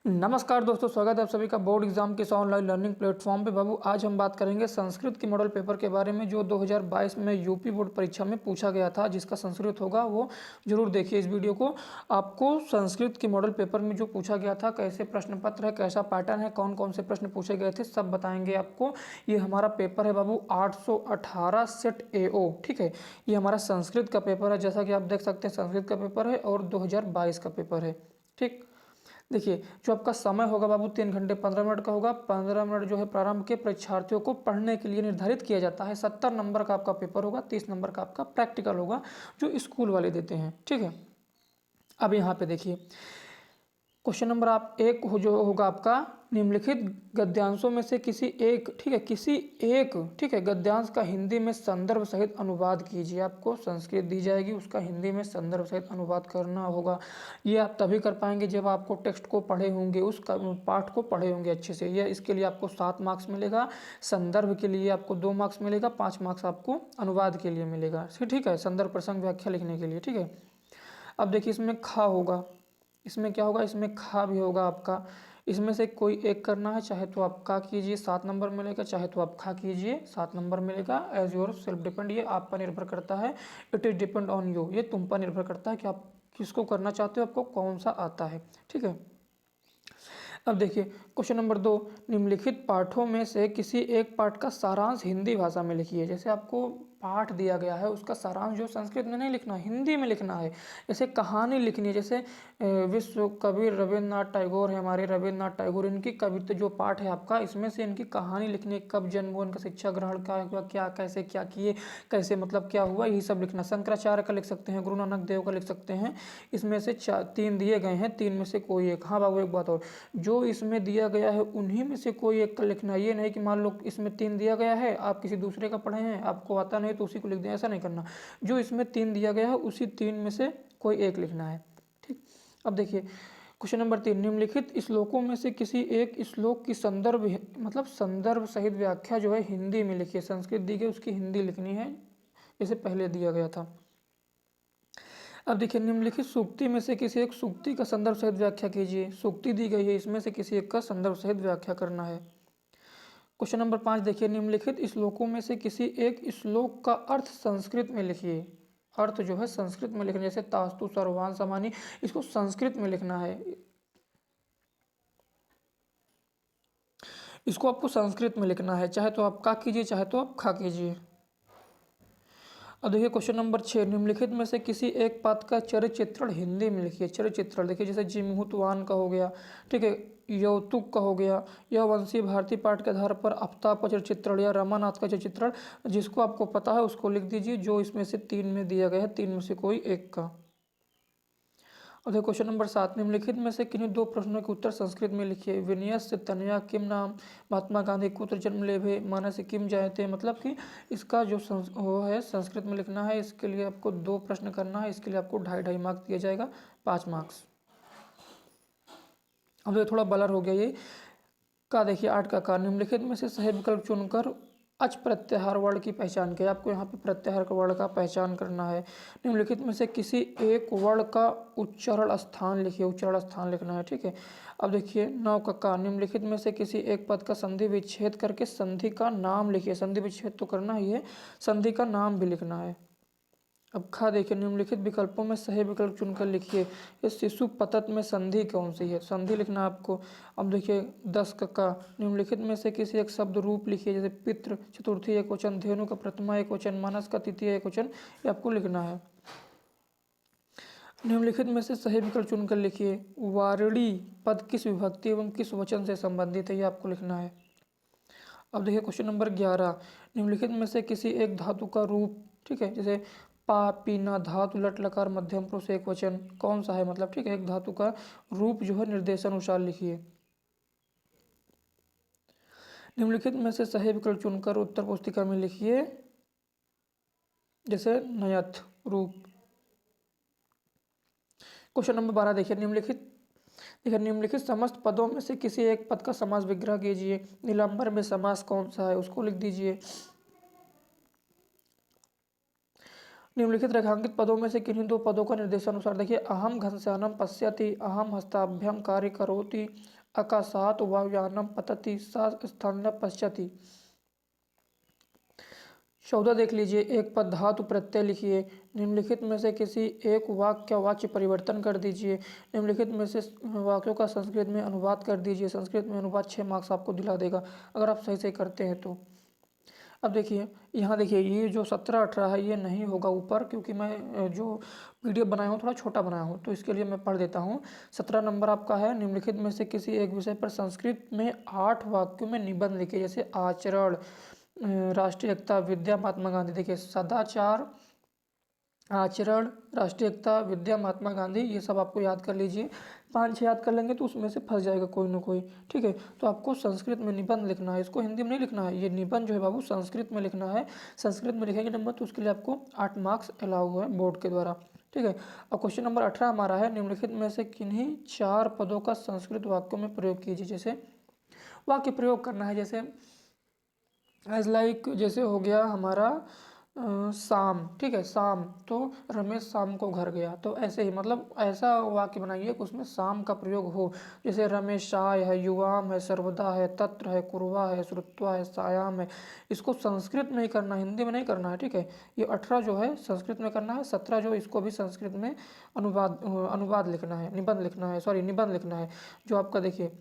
नमस्कार दोस्तों, स्वागत है आप सभी का बोर्ड एग्जाम के इस ऑनलाइन लर्निंग प्लेटफॉर्म पे। बाबू आज हम बात करेंगे संस्कृत की मॉडल पेपर के बारे में जो 2022 में यूपी बोर्ड परीक्षा में पूछा गया था। जिसका संस्कृत होगा वो जरूर देखिए इस वीडियो को। आपको संस्कृत की मॉडल पेपर में जो पूछा गया था, कैसे प्रश्न पत्र है, कैसा पैटर्न है, कौन कौन से प्रश्न पूछे गए थे, सब बताएंगे आपको। ये हमारा पेपर है बाबू 818 सेट AO, ठीक है। ये हमारा संस्कृत का पेपर है, जैसा कि आप देख सकते हैं संस्कृत का पेपर है और 2022 का पेपर है, ठीक। देखिए जो आपका समय होगा बाबू 3 घंटे 15 मिनट का होगा। 15 मिनट जो है प्रारंभ के परीक्षार्थियों को पढ़ने के लिए निर्धारित किया जाता है। 70 नंबर का आपका पेपर होगा, 30 नंबर का आपका प्रैक्टिकल होगा जो स्कूल वाले देते हैं, ठीक है। अब यहाँ पे देखिए क्वेश्चन नंबर आप एक जो होगा आपका, निम्नलिखित गद्यांशों में से किसी एक, ठीक है, किसी एक, ठीक है, गद्यांश का हिंदी में संदर्भ सहित अनुवाद कीजिए। आपको संस्कृत दी जाएगी, उसका हिंदी में संदर्भ सहित अनुवाद करना होगा। ये आप तभी कर पाएंगे जब आपको टेक्स्ट को पढ़े होंगे, उस पाठ को पढ़े होंगे अच्छे से। यह इसके लिए आपको 7 मार्क्स मिलेगा, संदर्भ के लिए आपको 2 मार्क्स मिलेगा, 5 मार्क्स आपको अनुवाद के लिए मिलेगा, ठीक है, संदर्भ प्रसंग व्याख्या लिखने के लिए, ठीक है। अब देखिए इसमें खा होगा, इसमें क्या होगा, इसमें खा भी होगा आपका। इसमें से कोई एक करना है, चाहे तो आप का कीजिए 7 नंबर मिलेगा, चाहे तो आप खा कीजिए 7 नंबर मिलेगा। एज योर सेल्फ डिपेंड, ये आप पर निर्भर करता है। It is depend on you, ये तुम पर निर्भर करता है कि आप किसको करना चाहते हो, आपको कौन सा आता है, ठीक है। अब देखिए क्वेश्चन नंबर 2, निम्नलिखित पाठों में से किसी एक पाठ का सारांश हिंदी भाषा में लिखिए। जैसे आपको पाठ दिया गया है उसका सारांश जो संस्कृत में नहीं लिखना, हिंदी में लिखना है। जैसे कहानी लिखनी है, जैसे विश्व कवि रविन्द्रनाथ टैगोर है हमारे, रविन्द्रनाथ टैगोर, इनकी कविता जो पाठ है आपका, इसमें से इनकी कहानी लिखनी है, कब जन्म हुआ, इनका शिक्षा ग्रहण क्या हुआ, क्या कैसे क्या किए, कैसे मतलब क्या हुआ, यही सब लिखना। शंकराचार्य का लिख सकते हैं, गुरु नानक देव का लिख सकते हैं। इसमें से 3 दिए गए हैं, 3 में से कोई एक। हाँ बाबू एक बात और, जो इसमें दिया गया है उन्हीं में से कोई एक का लिखना। ये नहीं कि मान लो इसमें 3 दिया गया है, आप किसी दूसरे का पढ़े हैं, आपको आता नहीं तो उसी को लिख दें, ऐसा नहीं करना। जो इसमें 3 दिया गया है उसी 3 में से कोई एक लिखना है, ठीक। अब देखिए क्वेश्चन नंबर 3, निम्नलिखित श्लोकों में से किसी एक श्लोक की संदर्भ मतलब संदर्भ सहित व्याख्या जो है हिंदी में लिखिए। संस्कृत दी गई उसकी हिंदी लिखनी है, जैसे पहले दिया गया था। अब देखिए निम्नलिखित सूक्ति में से किसी एक सूक्ति का संदर्भ सहित व्याख्या कीजिए। सूक्ति दी गई है, इसमें से किसी एक का संदर्भ सहित व्याख्या करना है। क्वेश्चन नंबर 5 देखिए, निम्नलिखित श्लोकों में से किसी एक श्लोक का अर्थ संस्कृत में लिखिए। अर्थ जो है संस्कृत में लिखना, जैसे तास्तु सर्वान समानी, इसको संस्कृत में लिखना है, इसको आपको संस्कृत में लिखना है। चाहे तो आप का कीजिए, चाहे तो आप खा कीजिए। अब देखिए क्वेश्चन नंबर 6, निम्नलिखित में से किसी एक पात्र का चरित्र चित्रण हिंदी में लिखिए। चरित्र चित्रण देखिए जैसे जिमहुतवान का हो गया, ठीक है, यौतुक का हो गया, यह वंशी भारती पाठ के आधार पर आफ्ताब का चरित्र चित्रण या रमानाथ का चरित्र चित्रण, जिसको आपको पता है उसको लिख दीजिए। जो इसमें से 3 में दिया गया है, 3 में से कोई एक का। और देखो क्वेश्चन नंबर 7, निम्नलिखित में से किन्हीं 2 प्रश्नों के उत्तर संस्कृत में लिखिए। विनयस से तनया किम नाम, महात्मा गांधी कुत्र जन्म लेभे, मानस किम जायते। मतलब कि इसका जो वो है संस्कृत में लिखना है। इसके लिए आपको 2 प्रश्न करना है, इसके लिए आपको 2.5 मार्क्स दिया जाएगा, 5 मार्क्स। अब ये थोड़ा बलर हो गया ये का। देखिए 8 का निम्नलिखित में से सही विकल्प चुनकर अच प्रत्याहार वर्ण की पहचान की। आपको यहाँ पे प्रत्याहार का वर्ण का पहचान करना है। निम्नलिखित में से किसी एक वर्ण का उच्चारण स्थान लिखिए, उच्चारण स्थान लिखना है, ठीक है। अब देखिए 9 का निम्नलिखित में से किसी एक पद का संधि विच्छेद करके संधि का नाम लिखिए। संधि विच्छेद तो करना ही है, संधि का नाम भी लिखना है। अब खा देखिए, निम्नलिखित विकल्पों में सही विकल्प चुनकर लिखिए। इस शिशु पतत में संधि कौन सी है, संधि लिखना आपको। अब देखिए 10 का निम्नलिखित में से किसी एक शब्द रूप लिखिए। जैसे पितृ चतुर्थी एक वचन, धेनु का प्रथमा एक वचन, मानस का तृतीय एक वचन, ये आपको लिखना है। निम्नलिखित में से सही विकल्प चुनकर लिखिए। वारणी पद किस विभक्ति एवं किस वचन से संबंधित है, ये आपको लिखना है। अब देखिए क्वेश्चन नंबर 11, निम्नलिखित में से किसी एक धातु का रूप, ठीक है, जैसे पा पीना, धातु लट लकार मध्यम पुरुष एक वचन, कौन सा है मतलब, ठीक है, एक धातु का रूप जो है निर्देश अनुसार लिखिए। निम्नलिखित में से सही विकल्प चुनकर उत्तर पुस्तिका में लिखिए। जैसे नयथ रूप। क्वेश्चन नंबर 12 निम्नलिखित समस्त पदों में से किसी एक पद का समास विग्रह कीजिए। निलंबर में समास कौन सा है, उसको लिख दीजिए। निम्नलिखित रेखांकित पदों में से किन्हीं दो पदों का निर्देशानुसार देखिए, अहम घनश्यानम पश्यति, अहम हस्ताभ्याम कार्य करोति, अकाशात वायुयानम पतति, स स्थान पश्यति। 14 देख लीजिए, एक पद धातु प्रत्यय लिखिए। निम्नलिखित में से किसी एक वाक्य का वाच्य परिवर्तन कर दीजिए। निम्नलिखित में से वाक्यों का संस्कृत में अनुवाद कर दीजिए। संस्कृत में अनुवाद 6 मार्क्स आपको दिला देगा अगर आप सही से करते हैं तो। अब देखिए, यहाँ देखिए, ये जो 17-18 है ये नहीं होगा ऊपर, क्योंकि मैं जो पीडीएफ बनाया हूँ थोड़ा छोटा बनाया हूँ, तो इसके लिए मैं पढ़ देता हूँ। 17 नंबर आपका है, निम्नलिखित में से किसी एक विषय पर संस्कृत में 8 वाक्यों में निबंध लिखिए। जैसे आचरण, राष्ट्रीय एकता, विद्या, महात्मा गांधी। देखिए, सदाचार, आचरण, राष्ट्रीय एकता, विद्या, महात्मा गांधी, ये सब आपको याद कर लीजिए। 5-6 याद कर लेंगे तो उसमें से फंस जाएगा कोई ना कोई। ठीक है, तो आपको संस्कृत में निबंध लिखना है, इसको हिंदी में नहीं लिखना है। ये निबंध जो है बाबू संस्कृत में लिखना है। संस्कृत में लिखेंगे नंबर तो उसके लिए आपको 8 मार्क्स अलाउ है बोर्ड के द्वारा। ठीक है, और क्वेश्चन नंबर 18 हमारा है, निम्नलिखित में से किन्हीं 4 पदों का संस्कृत वाक्यों में प्रयोग कीजिए। जैसे वाक्य प्रयोग करना है, जैसे एज लाइक, जैसे हो गया हमारा शाम। ठीक है, शाम, तो रमेश शाम को घर गया, तो ऐसे ही मतलब ऐसा वाक्य बनाइए कि उसमें शाम का प्रयोग हो। जैसे रमेशाय है, युवाम है, सर्वदा है, तत्र है, कुर्वा है, श्रुत्वा है, सायाम है। इसको संस्कृत में ही करना है, हिंदी में नहीं करना है। ठीक है, ये 18 जो है संस्कृत में करना है, 17 जो इसको भी संस्कृत में अनुवाद लिखना है, निबंध लिखना है, सॉरी निबंध लिखना है। जो आपका देखिए,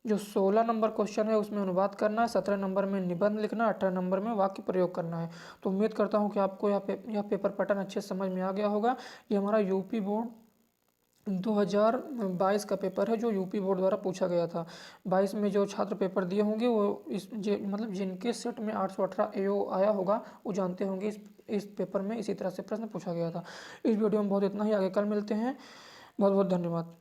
जो 16 नंबर क्वेश्चन है उसमें अनुवाद करना है, 17 नंबर में निबंध लिखना है, 18 नंबर में वाक्य प्रयोग करना है। तो उम्मीद करता हूँ कि आपको यह पेपर पैटर्न अच्छे से समझ में आ गया होगा। ये हमारा यूपी बोर्ड 2022 का पेपर है, जो यूपी बोर्ड द्वारा पूछा गया था। 22 में जो छात्र पेपर दिए होंगे वो मतलब जिनके सेट में 818 AO आया होगा वो जानते होंगे इस पेपर में इसी तरह से प्रश्न पूछा गया था। इस वीडियो में बहुत इतना ही, आगे कल मिलते हैं। बहुत बहुत धन्यवाद।